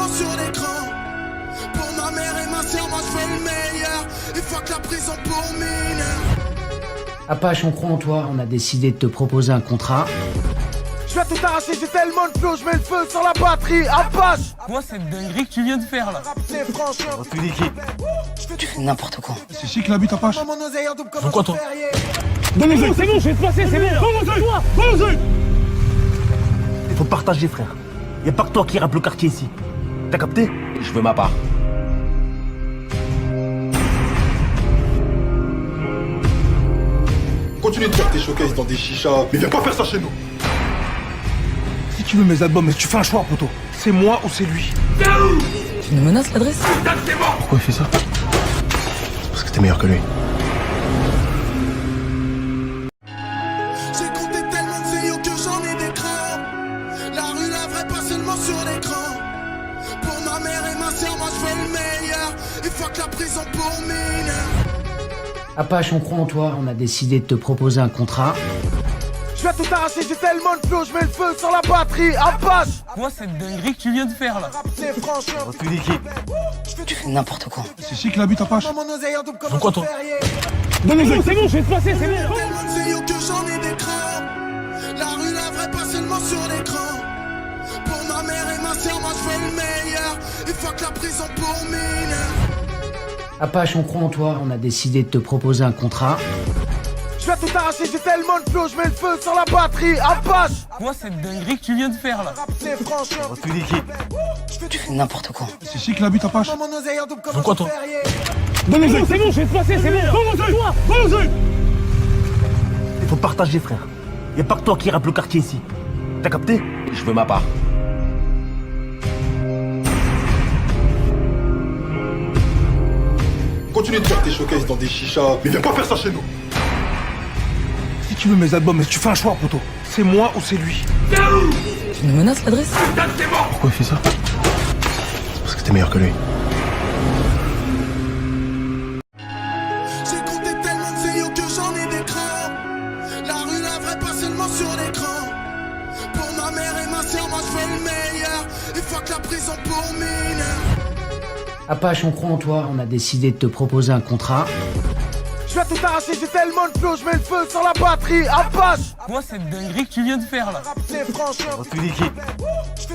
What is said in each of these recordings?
seulement sur l'écran. Pour ma mère et ma soeur, moi je fais le meilleur. Et fuck la prison pour mineurs. Apache, on croit en toi, on a décidé de te proposer un contrat. Je vais tout arracher, j'ai tellement de flow, je mets le feu sur la batterie. Apache! Moi, cette dinguerie que tu viens de faire là. C'est franchement. Toute l'équipe. Tu fais n'importe quoi. C'est chic la butte Apache. Mon oseille en double comme Pourquoi toi? Donne-les-y. C'est bon, je vais te passer, c'est bon. Donne-les-y. Il faut partager, frère. Y'a pas que toi qui rappe le quartier ici. T'as capté? Je veux ma part. Continue de faire tes showcases dans des chichas, mais viens pas faire ça chez nous. Si tu veux mes albums, tu fais un choix, poto. C'est moi ou c'est lui. Tu nous menaces l'adresse? Pourquoi il fait ça? Parce que t'es meilleur que lui. J'ai compté tellement de vidéos que j'en ai des crans. La rue, la vraie, pas seulement sur l'écran. Pour ma mère et ma soeur, moi je fais le meilleur. Et fuck la prison pour mineurs. Apache, on croit en toi, on a décidé de te proposer un contrat. Je vais tout arracher, j'ai tellement de flow, je mets le feu sur la batterie. Apache! Moi, cette dinguerie que tu viens de faire là. C'est franchement. Toute l'équipe. Tu fais n'importe quoi. C'est chic la butte Apache. Mon oseille en double comme Pourquoi toi? Donne-les-y. C'est bon, je vais te passer, c'est bon. Tellement de vidéos que j'en ai des crans. La rue, la vraie, pas seulement sur l'écran. Pour ma mère et ma soeur, moi je fais le meilleur. Et fuck la prison pour mineurs. Apache, on croit en toi, on a décidé de te proposer un contrat. Je vais tout arracher, j'ai tellement de flow, je mets le feu sur la batterie. Apache! Moi, cette dinguerie que tu viens de faire là. C'est franchement. Toute l'équipe. Tu fais n'importe quoi. C'est chic la butte Apache. Mon oseille en double comme Pourquoi toi? Donne-les-y. C'est bon, je vais te passer, c'est bon. Donne-les-y. Il faut partager, frère. Y'a pas que toi qui rappe le quartier ici. T'as capté? Je veux ma part. Continue de faire tes showcases dans des chichas, mais viens pas faire ça chez nous. Si tu veux mes albums, tu fais un choix, poto. C'est moi ou c'est lui. Tu nous menaces l'adresse? Pourquoi il fait ça? Parce que t'es meilleur que lui. J'ai compté tellement de vidéos que j'en ai des crans. La rue, la vraie, pas seulement sur l'écran. Pour ma mère et ma soeur, moi je fais le meilleur. Et fuck la prison pour mineurs. Apache, on croit en toi, on a décidé de te proposer un contrat. Je vais tout arracher, j'ai tellement de flow, je mets le feu sur la batterie. Apache! Moi, cette dinguerie que tu viens de faire là. C'est franchement. Toute l'équipe.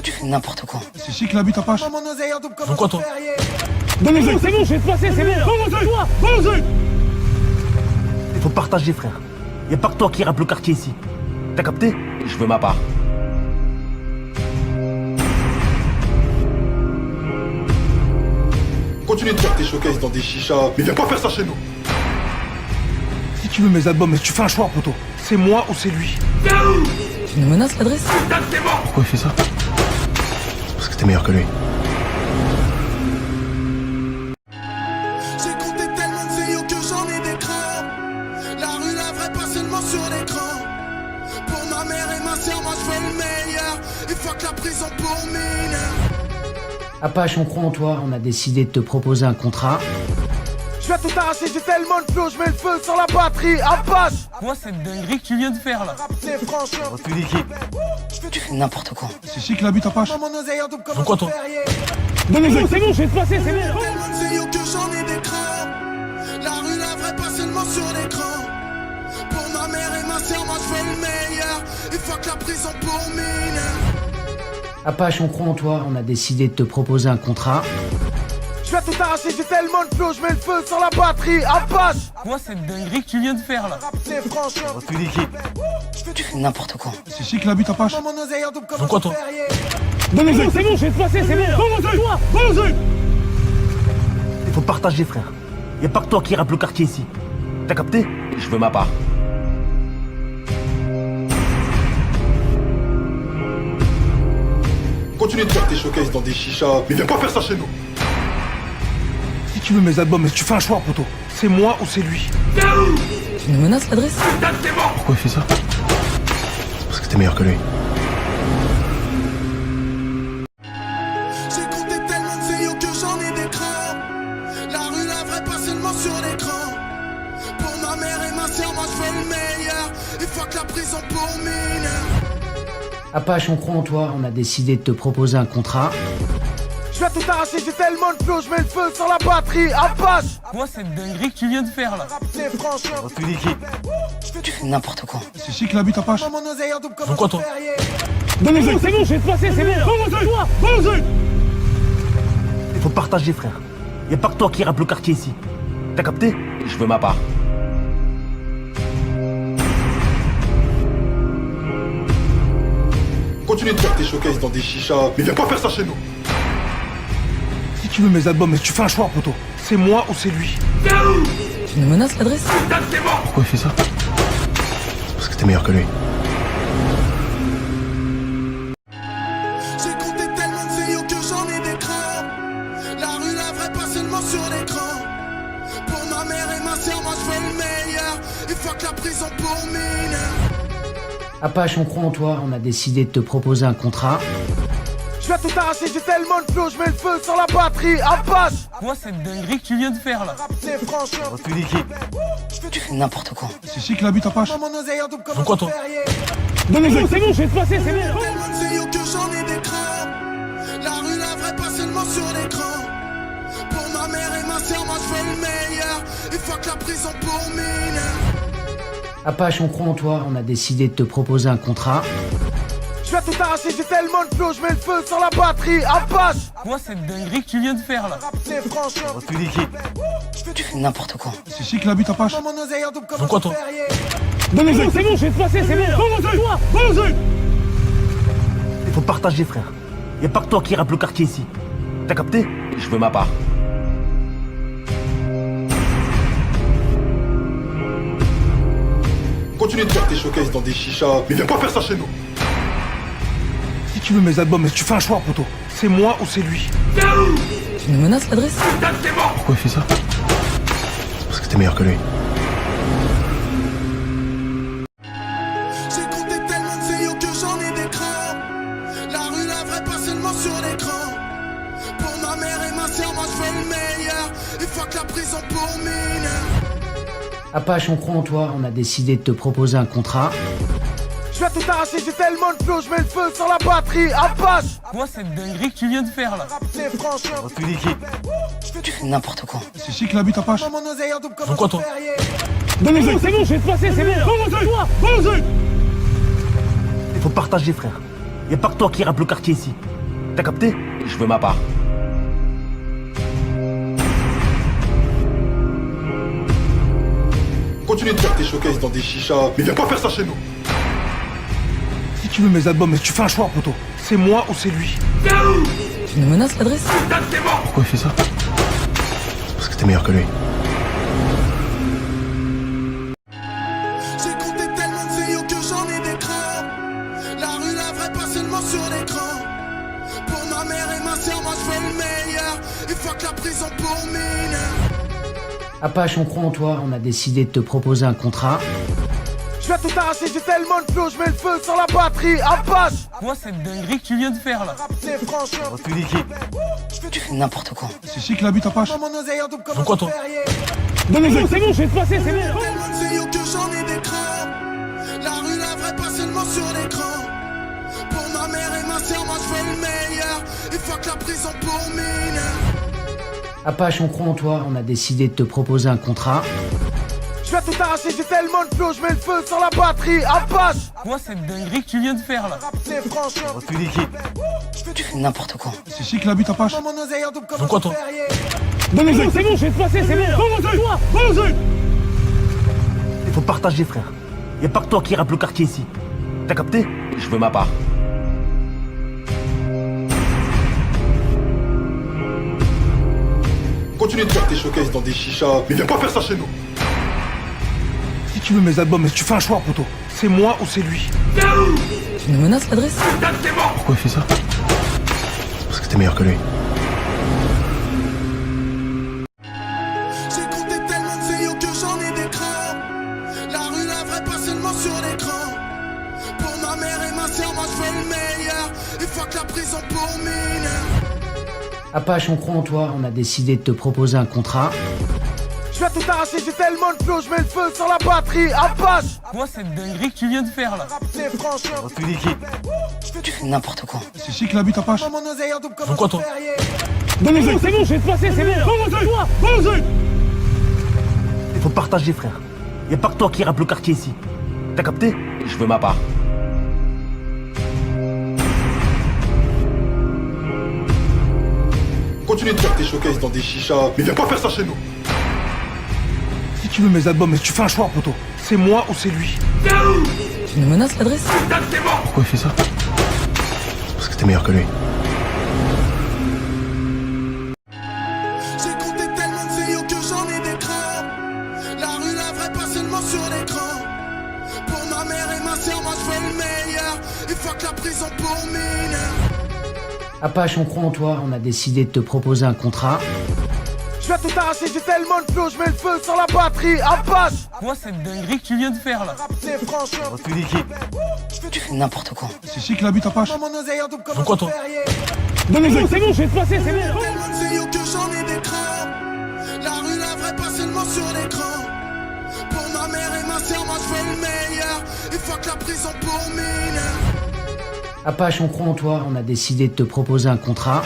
Tu fais n'importe quoi. C'est chic la butte Apache. Mon oseille en double comme Pourquoi toi? Donne-les-y. C'est bon, je vais te passer, c'est bon. Donne-les-y. Il faut partager, frère. Y'a pas que toi qui rappe le quartier ici. T'as capté? Je veux ma part. Continue de faire tes showcases dans des chichas, mais viens pas faire ça chez nous. Si tu veux mes albums, tu fais un choix, poto. C'est moi ou c'est lui. Tu nous menaces l'adresse? Pourquoi il fait ça? Parce que t'es meilleur que lui. J'ai compté tellement de vidéos que j'en ai des crans. La rue, la vraie, pas seulement sur l'écran. Pour ma mère et ma soeur, moi je fais le meilleur. Et fuck la prison pour mineurs. Apache, on croit en toi, on a décidé de te proposer un contrat. Je vais tout arracher, j'ai tellement de flow, je mets le feu sur la batterie. Apache! Moi, cette dinguerie que tu viens de faire là. C'est franchement. Toute l'équipe. Tu fais n'importe quoi. C'est chic la butte Apache. Mon oseille en double comme Pourquoi toi? Donne-les-y. C'est bon, je vais te passer, c'est bon. Tellement de vidéos que j'en ai des crans. La rue, la vraie, pas seulement sur l'écran. Pour ma mère et ma soeur, moi je fais le meilleur. Et fuck la prison pour mineurs. Apache, on croit en toi, on a décidé de te proposer un contrat. Je vais tout arracher, j'ai tellement de flow, je mets le feu sur la batterie. Apache! Moi, cette dinguerie que tu viens de faire là. C'est franchement. Toute l'équipe. Tu fais n'importe quoi. C'est chic la butte Apache. Mon oseille en double comme Pourquoi toi? Donne-les-y. C'est bon, je vais te passer, c'est bon. Donne-les-y. Il faut partager, frère. Y'a pas que toi qui rappe le quartier ici. T'as capté? Je veux ma part. Continue de faire tes showcases dans des chichas, mais viens pas faire ça chez nous. Si tu veux mes albums, tu fais un choix, poto. C'est moi ou c'est lui. Tu nous menaces l'adresse? Pourquoi il fait ça? Parce que t'es meilleur que lui. J'ai compté tellement de vidéos que j'en ai des crans. La rue, la vraie, pas seulement sur l'écran. Pour ma mère et ma soeur, moi je fais le meilleur. Et fuck la prison pour mineurs. Apache, on croit en toi, on a décidé de te proposer un contrat. Je vais tout arracher, j'ai tellement de flow, je mets le feu sur la batterie. Apache. Moi, cette dinguerie que tu viens de faire là. C'est franchement. Tu fais n'importe quoi. C'est ici qu'il habite, Apache. Mon oseille en double comme quoi, toi? C'est bon, je vais te passer, c'est bon. Il faut partager, frère. Y a pas que toi qui rappe le quartier ici. T'as capté? Je veux ma part. Continue de faire tes showcases dans des chichas, mais viens pas faire ça chez nous. Si tu veux mes albums, mais tu fais un choix, poto. C'est moi ou c'est lui. Tu nous menaces l'adresse? Pourquoi il fait ça? C'est parce que t'es meilleur que lui. J'ai compté tellement de vidéos que j'en ai des crans. La rue, la vraie, pas seulement sur l'écran. Pour ma mère et ma soeur, moi je veux le meilleur. Et fuck la prison pour mineurs. Apache, on croit en toi, on a décidé de te proposer un contrat. Je vais tout arracher, j'ai tellement de flow, je mets le feu sur la batterie. Apache. Moi, cette dinguerie que tu viens de faire là. C'est franchement. Tu fais n'importe quoi. C'est ici qu'il habite, Apache. Mon oseille en double comme quoi, toi? C'est bon, je vais te passer, c'est bon. Tellement de vidéos que j'en ai des crans. La rue, la vraie, pas seulement sur l'écran. Pour ma mère et ma soeur, moi je veux le meilleur. Et fuck la prison pour mineurs. Apache, on croit en toi, on a décidé de te proposer un contrat. Je vais tout arracher, j'ai tellement de flow, je mets le feu sur la batterie. Apache. Moi, cette dinguerie que tu viens de faire là. C'est franchement. Tu fais n'importe quoi. C'est ici qu'il habite, Apache. Mon oseille en double comme quoi, toi? C'est bon, je vais te passer, c'est bon. Il faut partager, frère. Y a pas que toi qui rappe le quartier ici. T'as capté? Je veux ma part. Continue de faire tes showcases dans des chichas, mais viens pas faire ça chez nous. Si tu veux mes albums, mais tu fais un choix, poto. C'est moi ou c'est lui. Tu nous menaces l'adresse? Pourquoi il fait ça? C'est parce que t'es meilleur que lui. J'ai compté tellement de vidéos que j'en ai des crans. La rue, la vraie, pas seulement sur l'écran. Pour ma mère et ma soeur, moi je veux le meilleur. Et fuck la prison pour mineurs. Apache, on croit en toi, on a décidé de te proposer un contrat. Je vais tout arracher, j'ai tellement de flow, je mets le feu sur la batterie. Apache. Moi, cette dinguerie que tu viens de faire là. C'est franchement. Tu fais n'importe quoi. C'est ici qu'il habite, Apache. Mon oseille en double comme quoi, toi? C'est bon, je vais te passer, c'est bon. Il faut partager, frère. Y a pas que toi qui rappe le quartier ici. T'as capté? Je veux ma part. Continue de faire tes showcases dans des chichas, mais viens pas faire ça chez nous. Si tu veux mes albums, mais tu fais un choix, poto. C'est moi ou c'est lui. Tu nous menaces l'adresse? Pourquoi il fait ça? C'est parce que t'es meilleur que lui. J'ai compté tellement de vidéos que j'en ai des crans. La rue, la vraie, pas seulement sur l'écran. Pour ma mère et ma soeur, moi je veux le meilleur. Et fuck la prison pour mineurs. Apache, on croit en toi, on a décidé de te proposer un contrat. Je vais tout arracher, j'ai tellement de flow, je mets le feu sur la batterie. Apache. Moi, cette dinguerie que tu viens de faire là. C'est franchement. Tu fais n'importe quoi. C'est ici qu'il habite, Apache. Mon oseille en double comme quoi, toi? C'est bon, je vais te passer, c'est bon. Tellement de vidéos que j'en ai des crans. La rue, la vraie, pas seulement sur l'écran. Pour ma mère et ma soeur, moi je veux le meilleur. Et fuck la prison pour mineurs. Apache, on croit en toi, on a décidé de te proposer un contrat. Je vais tout arracher, j'ai tellement de flow, je mets le feu sur la batterie. Apache. Moi, cette dinguerie que tu viens de faire là. C'est franchement. Tu fais n'importe quoi. C'est ici qu'il habite, Apache. Mon oseille en double comme quoi, toi? C'est bon, je vais te passer, c'est bon. Il faut partager, frère. Y a pas que toi qui rappe le quartier ici. T'as capté? Je veux ma part. Continue de faire tes showcases dans des chichas, mais viens pas faire ça chez nous. Si tu veux mes albums, mais tu fais un choix, poto. C'est moi ou c'est lui. Tu nous menaces l'adresse? Pourquoi il fait ça? C'est parce que t'es meilleur que lui. J'ai compté tellement de vidéos que j'en ai des crans. La rue, la vraie, pas seulement sur l'écran. Pour ma mère et ma soeur, moi je veux le meilleur. Et fuck la prison pour mineurs. Apache, on croit en toi, on a décidé de te proposer un contrat. Je vais tout arracher, j'ai tellement de flow, je mets le feu sur la batterie. Apache. Moi, c'est une dinguerie que tu viens de faire là. C'est franchement. Tu fais n'importe quoi. C'est ici que l'habite Apache. Veux quoi, toi? Donne-le, c'est bon, je vais te passer, c'est bon. Donne-le. Il faut partager, frère. Y'a pas que toi qui rappe le quartier ici. T'as capté? Je veux ma part. Continue de faire tes showcases dans des chichas, mais viens pas faire ça chez nous. Si tu veux mes albums, mais tu fais un choix, poto. C'est moi ou c'est lui. Tu nous menaces l'adresse? Pourquoi il fait ça? Parce que t'es meilleur que lui. J'ai compté tellement de vidéos que j'en ai des crans. La rue, la vraie, pas seulement sur l'écran. Pour ma mère et ma soeur, moi je veux le meilleur. Et fuck la prison pour mineurs. Apache, on croit en toi, on a décidé de te proposer un contrat. Je vais tout arracher, j'ai tellement de flow, je mets le feu sur la batterie. Apache. Moi, c'est une dinguerie que tu viens de faire là. C'est franchement. Tu fais n'importe quoi. C'est ici que l'habite Apache. Veux quoi, toi? Donne-le, c'est bon, je vais te passer, c'est bon. Tellement de vidéos que j'en ai des crans. La rue, la vraie, pas seulement sur l'écran. Pour ma mère et ma soeur, moi je veux le meilleur. Et fuck la prison pour mineurs. Apache, on croit en toi, on a décidé de te proposer un contrat.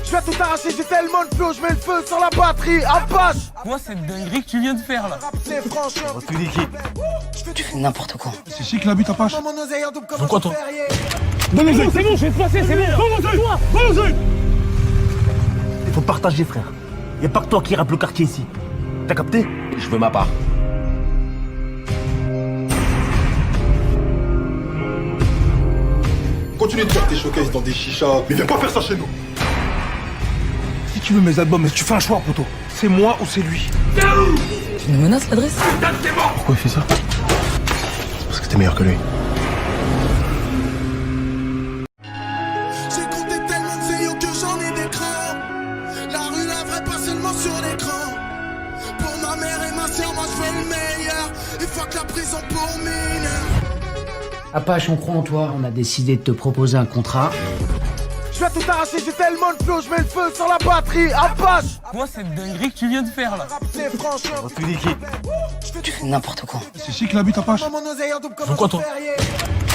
Je vais tout arracher, j'ai tellement de flow, je mets le feu sur la batterie. Apache. Moi, c'est une dinguerie que tu viens de faire là. C'est franchement. Tu fais n'importe quoi. C'est ici que l'habite Apache. Veux quoi, toi? Donne-le, c'est bon, je vais te passer, c'est bon. Donne-le. Il faut partager, frère. Y'a pas que toi qui rappe le quartier ici. T'as capté? Je veux ma part. Continue de faire tes showcases dans des chichas, mais viens pas faire ça chez nous. Si tu veux mes albums, mais tu fais un choix, poto. C'est moi ou c'est lui. Tu nous menaces l'adresse? Pourquoi il fait ça? Parce que t'es meilleur que lui. J'ai compté tellement de vidéos que j'en ai des crans. La rue, la vraie, pas seulement sur l'écran. Pour ma mère et ma soeur, moi je veux le meilleur. Et fuck la prison pour mineurs. Apache, on croit en toi, on a décidé de te proposer un contrat. Je vais tout arracher, j'ai tellement de flow, je mets le feu sur la batterie. Apache. Moi, c'est une dinguerie que tu viens de faire là. C'est franchement. Tu fais n'importe quoi. C'est ici que l'habite Apache. Veux quoi, toi?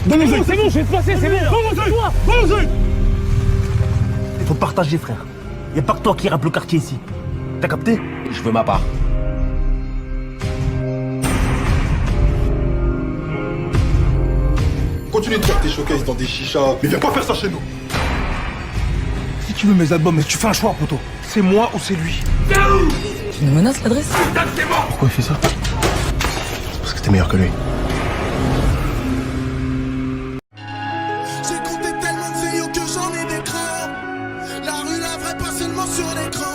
Donne-le, c'est bon, je vais te passer, c'est bon. Donne-le. Il faut partager, frère. Y'a pas que toi qui rappe le quartier ici. T'as capté? Je veux ma part. Continue de faire tes showcases dans des chichas, mais viens pas faire ça chez nous. Si tu veux mes albums, mais tu fais un choix, poto. C'est moi ou c'est lui. Tu nous menaces l'adresse? Pourquoi il fait ça? Parce que t'es meilleur que lui. J'ai compté tellement de vidéos que j'en ai des crans. La rue, la vraie, pas seulement sur l'écran.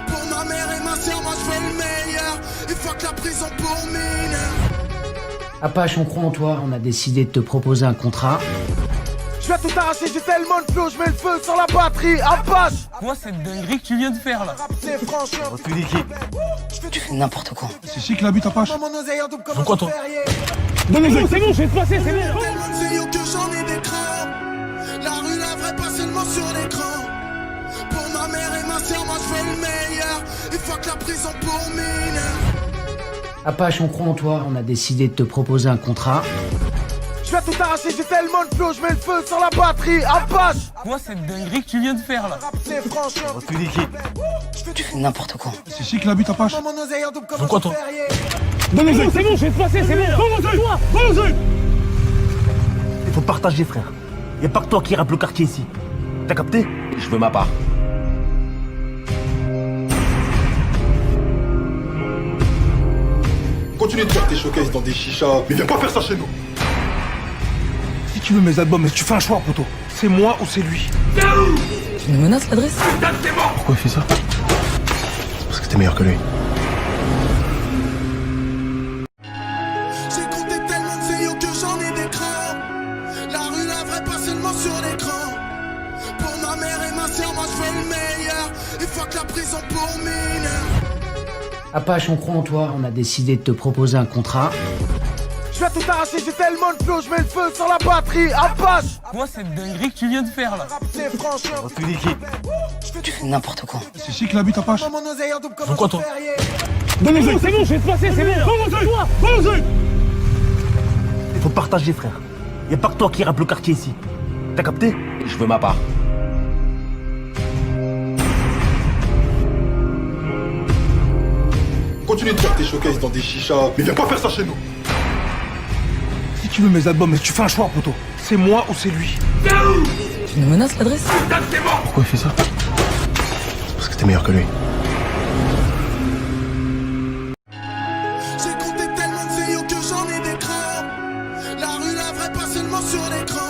Pour ma mère et ma soeur, moi je veux le meilleur. Et fuck la prison pour mineurs. Apache, on croit en toi, on a décidé de te proposer un contrat. Je vais tout arracher, j'ai tellement de flow, je mets le feu sur la batterie. Apache. Moi, c'est une dinguerie que tu viens de faire là. C'est franchement. Tu fais n'importe quoi. C'est ici que l'habite Apache. Veux quoi, toi? Donne-le, c'est bon, je vais te passer, c'est bon. Tellement de vidéos que j'en ai des crans. La rue, la vraie, pas seulement sur l'écran. Pour ma mère et ma soeur, moi je veux le meilleur. Et fuck la prison pour mineurs. Apache, on croit en toi, on a décidé de te proposer un contrat. Je vais tout arracher, j'ai tellement de flow, je mets le feu sur la batterie. Apache. Moi, c'est une dinguerie que tu viens de faire là. C'est franchement. Tu fais n'importe quoi. C'est ici que l'habite Apache. Veux quoi, toi? Donne-le, c'est bon, je vais te passer, c'est bon. Donne-le. Il faut partager, frère. Y'a pas que toi qui rappe le quartier ici. T'as capté? Je veux ma part. Continue de faire tes showcases dans des chichas, mais viens pas faire ça chez nous. Si tu veux mes albums, mais tu fais un choix, poto. C'est moi ou c'est lui. Tu nous menaces l'adresse? Pourquoi il fait ça? Parce que t'es meilleur que lui. J'ai compté tellement de vidéos que j'en ai des crans. La rue, la vraie, pas seulement sur l'écran. Pour ma mère et ma soeur, moi je veux le meilleur. Et fuck la prison pour mineurs. Apache, on croit en toi, on a décidé de te proposer un contrat. Je vais tout arracher, j'ai tellement de flow, je mets le feu sur la batterie. Apache. Moi, c'est une dinguerie que tu viens de faire là. C'est franchement. Tu fais n'importe quoi. C'est ici que l'habite Apache. Veux quoi, toi? Donne-le, c'est bon, je vais te passer, c'est bon. Toi, balance-le. Il faut partager, frère. Y a pas que toi qui rappe le quartier ici. T'as capté? Je veux ma part. Continue de faire tes showcases dans des chichas, mais viens pas faire ça chez nous. Si tu veux mes albums, tu fais un choix, poto. C'est moi ou c'est lui. Tu nous menaces l'adresse? Pourquoi il fait ça? Parce que t'es meilleur que lui. J'ai compté tellement de vidéos que j'en ai des crans. La rue, la vraie, pas seulement sur l'écran.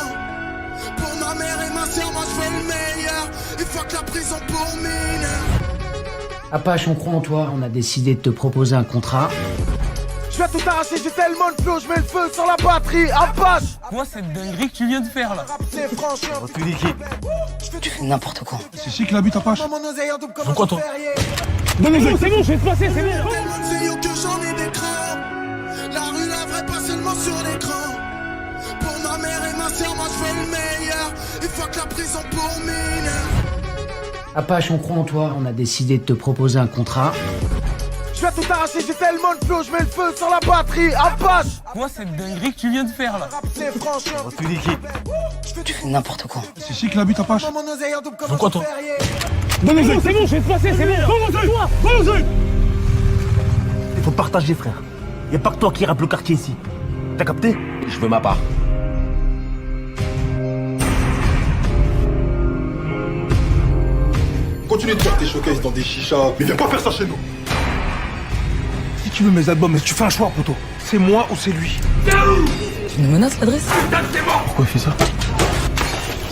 Pour ma mère et ma soeur, moi je veux le meilleur. Et fuck la prison pour mineurs. Apache, on croit en toi, on a décidé de te proposer un contrat. Je vais tout arracher, j'ai tellement de flow, je mets le feu sur la batterie. Apache! Quoi cette dinguerie que tu viens de faire là? C'est franchement. Refus l'équipe. Tu fais n'importe quoi. C'est qui qui l'habite, Apache? Mon oseille en double comme Pourquoi un toi? ferrier. Donne-le, c'est bon, je vais te passer, c'est bon. Tellement de vidéos que j'en ai des crans. La rue, la vraie, pas seulement sur l'écran. Pour ma mère et ma soeur, moi je veux le meilleur. Et fuck la prison pour mineurs. Apache, on croit en toi, on a décidé de te proposer un contrat. Je vais tout arracher, j'ai tellement de flow, je mets le feu sur la batterie. Apache! Quoi cette dinguerie que tu viens de faire là? C'est franchement. Refus l'équipe. Tu fais n'importe quoi. C'est qui qui l'habite, Apache? Mon oseille en double comme Pourquoi un toi? ferrier. Donne-le, c'est bon, je vais te passer, c'est bon. Toi, balance-le. Il faut partager, frère. Y a pas que toi qui rappe le quartier ici. T'as capté? Je veux ma part. Continue de faire tes showcases dans des chichas, mais viens pas faire ça chez nous. Si tu veux mes albums, tu fais un choix, poto. C'est moi ou c'est lui. Tu nous menaces l'adresse? Pourquoi il fait ça?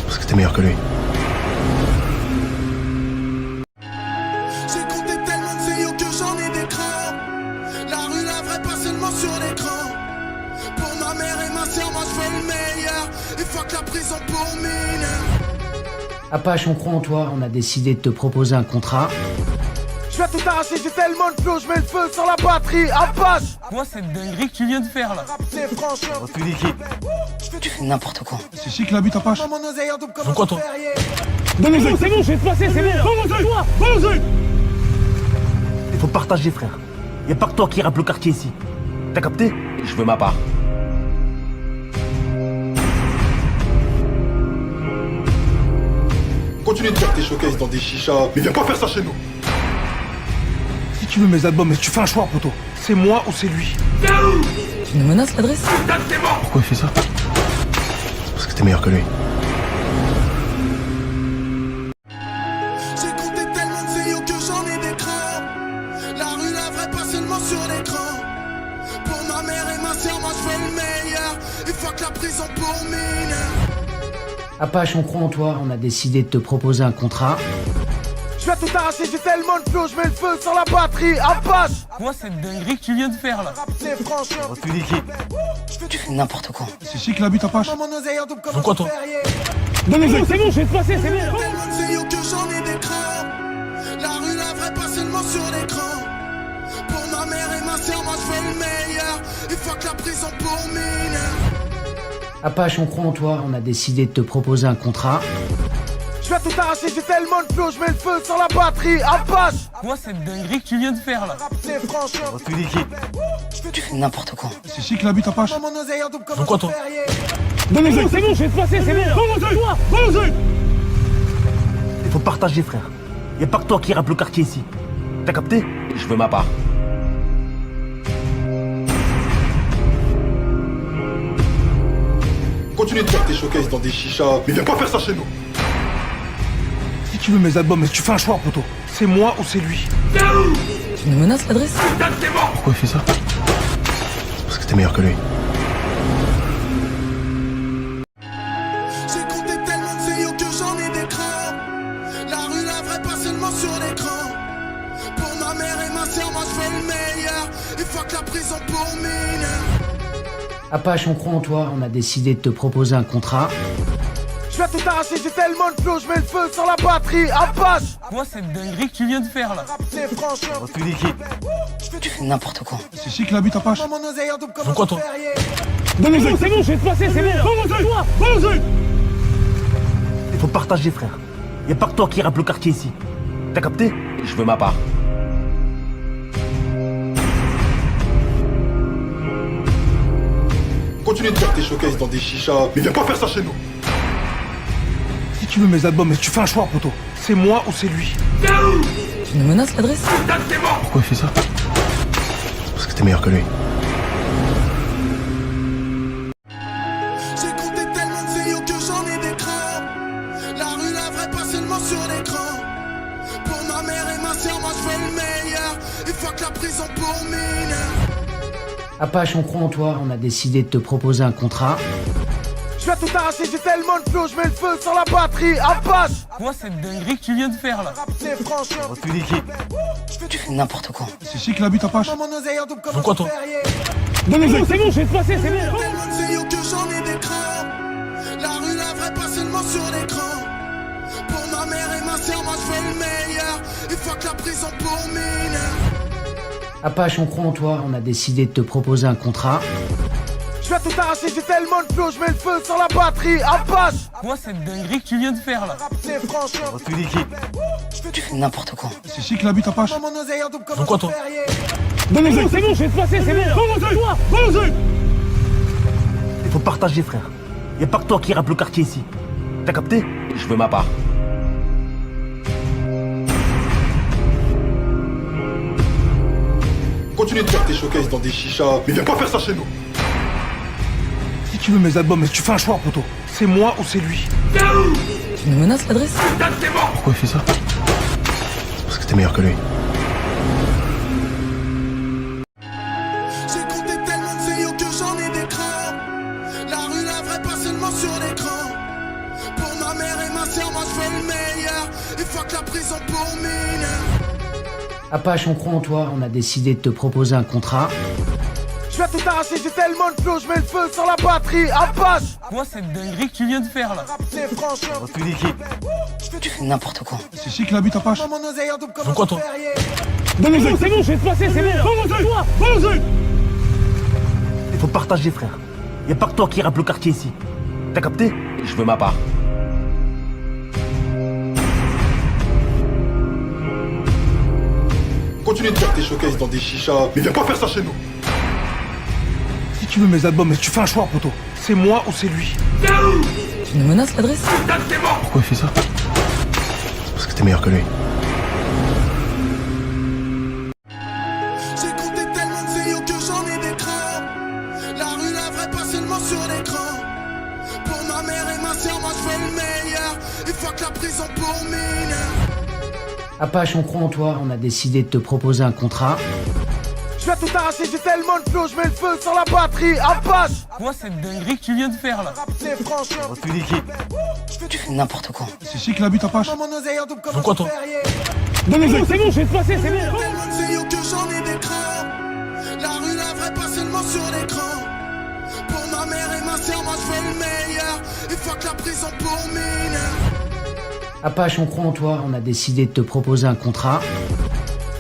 Parce que t'es meilleur que lui. J'ai compté tellement de vidéos que j'en ai des crans. La rue, la vraie, pas seulement sur l'écran. Pour ma mère et ma soeur, moi je veux le meilleur. Et fuck la prison pour mineurs. Apache, on croit en toi, on a décidé de te proposer un contrat. Je vais tout arracher, j'ai tellement de flow, je mets le feu sur la batterie. Apache! Quoi cette dinguerie que tu viens de faire là? C'est franchement. Refus l'équipe. Tu fais n'importe quoi. C'est qui qui l'habite, Apache? Mon oseille en double comme Pourquoi un toi? ferrier. Donne-le, c'est bon, je vais te passer, c'est bon. Toi, balance-le. Il faut partager, frère. Y a pas que toi qui rappe le quartier ici. T'as capté? Je veux ma part. Continue de faire tes showcases dans des chichas, mais viens pas faire ça chez nous. Si tu veux mes albums, tu fais un choix, poto. C'est moi ou c'est lui. Tu nous menaces l'adresse? Pourquoi il fait ça? Parce que t'es meilleur que lui. J'ai compté tellement de vidéos que j'en ai des crans. La rue, la vraie, pas seulement sur l'écran. Pour ma mère et ma soeur, moi je veux le meilleur. Et fuck la prison pour mineurs. Apache, on croit en toi, on a décidé de te proposer un contrat. Je vais tout arracher, j'ai tellement de flow, je mets le feu sur la batterie. Apache! Quoi cette dinguerie que tu viens de faire là? C'est franchement. Refus l'équipe. Tu fais n'importe quoi. C'est qui qui l'habite, Apache? Mon oseille en double comme Pourquoi un toi? ferrier. Donne-le, c'est bon, je vais te passer, c'est bon. Tellement de vidéos que j'en ai des crans. La rue, la vraie, pas seulement sur l'écran. Pour ma mère et ma soeur, moi je veux le meilleur. Et fuck la prison pour mineurs. Apache, on croit en toi, on a décidé de te proposer un contrat. Je vais tout arracher, j'ai tellement de flow, je mets le feu sur la batterie. Apache! Quoi cette dinguerie que tu viens de faire là? C'est franchement. Refus l'équipe. Tu fais n'importe quoi. C'est qui qui l'habite, Apache? Mon oseille en double comme Pourquoi un toi? ferrier. Donne-le, c'est bon, je vais te passer, c'est bon. Toi, balance-le. Il faut partager, frère. Y a pas que toi qui rappe le quartier ici. T'as capté? Je veux ma part. J'ai compté tellement de vidéos que j'en ai des crans. La rue, la vraie, pas seulement sur l'écran. Pour ma mère et ma soeur, moi je veux le meilleur. Et fuck la prison pour mineurs. Refus l'équipe. Il faut partager, frère. Y a pas que toi qui rappe le quartier ici. T'as capté? Je veux ma part. Continue de faire tes showcases dans des chichas, mais viens pas faire ça chez nous. Si tu veux mes albums, tu fais un choix, poto. C'est moi ou c'est lui. Tu nous menaces l'adresse? Pourquoi il fait ça? Parce que t'es meilleur que lui. J'ai compté tellement de vidéos que j'en ai des crans. La rue, la vraie, pas seulement sur l'écran. Pour ma mère et ma soeur, moi je veux le meilleur. Et fuck la prison pour mineurs. Apache, on croit en toi, on a décidé de te proposer un contrat. Je vais tout arracher, j'ai tellement de flow, je mets le feu sur la batterie. Apache! Quoi cette dinguerie que tu viens de faire là? C'est franchement. Refus l'équipe. Tu fais n'importe quoi. C'est qui qui l'habite, Apache? Mon oseille en double comme Pourquoi un toi? ferrier. Donne-le, c'est bon, je vais te passer, c'est bon. Toi, balance-le. Il faut partager, frère. Y a pas que toi qui rappe le quartier ici. T'as capté? Je veux ma part. Continue de faire tes showcases dans des chichas, mais viens pas faire ça chez nous. Si tu veux mes albums, mais tu fais un choix, poto. C'est moi ou c'est lui. Tu nous menaces, l'adresse? Pourquoi il fait ça? Parce que t'es meilleur que lui. J'ai compté tellement de vidéos que j'en ai des crans. La rue, la vraie, pas seulement sur l'écran. Pour ma mère et ma soeur, moi je veux le meilleur. Et fuck la prison pour mineurs. Apache, on croit en toi, on a décidé de te proposer un contrat. Je vais tout arracher, j'ai tellement de flow, je mets le feu sur la batterie. Apache. Quoi cette dinguerie que tu viens de faire là? C'est franchement. Tu dis qui? Tu fais n'importe quoi. C'est ici que l'habite Apache. Mon oseille en double comme Pourquoi un toi? ferrier. Donne-le, c'est bon, je vais te passer, c'est bon. Tellement de vidéos que j'en ai des crans. La rue, la vraie, pas seulement sur l'écran. Pour ma mère et ma soeur, moi je veux le meilleur. Et fuck la prison pour mineurs. Apache, on croit en toi, on a décidé de te proposer un contrat. Je vais tout arracher, j'ai tellement de flow, je mets le feu sur la batterie. Apache. Quoi cette dinguerie que tu viens de faire là? C'est franchement. Tu dis qui? Tu fais n'importe quoi. C'est ici que l'habite Apache. Mon oseille en double comme Pourquoi un toi? ferrier. Donne-le, c'est bon, je vais te passer, c'est bon. Donne-le, toi, donne-le. Il faut partager, frère. Y'a pas que toi qui rappe le quartier ici. T'as capté? Je veux ma part. Continue de faire tes showcases dans des chichas, mais viens pas faire ça chez nous. Si tu veux mes albums, mais tu fais un choix, poto. C'est moi ou c'est lui. Tu nous menaces, l'adresse? Pourquoi il fait ça? Parce que t'es meilleur que lui. J'ai compté tellement de vidéos que j'en ai des crans. La rue, la vraie, pas seulement sur l'écran. Pour ma mère et ma soeur, moi je veux le meilleur. Et fuck la prison pour mineurs. Apache, on croit en toi, on a décidé de te proposer un contrat. Je vais tout arracher, j'ai tellement de flow, je mets le feu sur la batterie. Apache. Quoi cette dinguerie que tu viens de faire là? C'est franchement. Tu dis qui? Tu fais n'importe quoi. C'est ici que l'habite Apache. Mon oseille en double comme Pourquoi un toi? ferrier. Donne-le, c'est bon, je vais te passer, c'est bon. Donne-le, toi, donne-le. Il faut partager, frère. Y'a pas que toi qui rappe le quartier ici. T'as capté? Je veux ma part. Continue de faire tes showcases dans des chichas, mais viens pas faire ça chez nous. Si tu veux mes albums, mais tu fais un choix, poto. C'est moi ou c'est lui. Tu nous menaces, l'adresse? Pourquoi il fait ça? Parce que t'es meilleur que lui. J'ai compté tellement de vidéos que j'en ai des crans. La rue, la vraie, pas seulement sur l'écran. Pour ma mère et ma soeur, moi je veux le meilleur. Et fuck la prison pour mineurs. Apache, on croit en toi, on a décidé de te proposer un contrat. Je vais tout arracher, j'ai tellement de flow, je mets le feu sur la batterie. Apache. Quoi cette dinguerie que tu viens de faire là? C'est franchement. Tu dis qui? Tu fais n'importe quoi. C'est ici que l'habite Apache. Mon oseille en double comme Pourquoi un toi? ferrier. Donne-le, c'est bon, je vais te passer, c'est bon. Tellement de vidéos que j'en ai des crans. La rue, la vraie, pas seulement sur l'écran. Pour ma mère et ma soeur, moi je veux le meilleur. Et fuck la prison pour mineurs. Apache, on croit en toi, on a décidé de te proposer un contrat.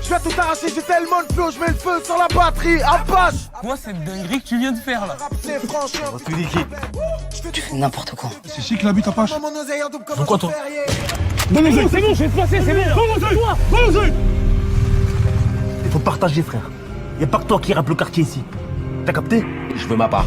Je vais tout arracher, j'ai tellement de flow, je mets le feu sur la batterie. Apache. Quoi cette dinguerie que tu viens de faire là? C'est franchement. Tu dis qui? Tu fais n'importe quoi. C'est ici que l'habite Apache. Mon oseille en double comme Pourquoi un toi? ferrier. Donne-le, c'est bon, je vais te passer, c'est bon. Donne-le, toi, donne-le. Il faut partager, frère. Y'a pas que toi qui rappe le quartier ici. T'as capté? Je veux ma part.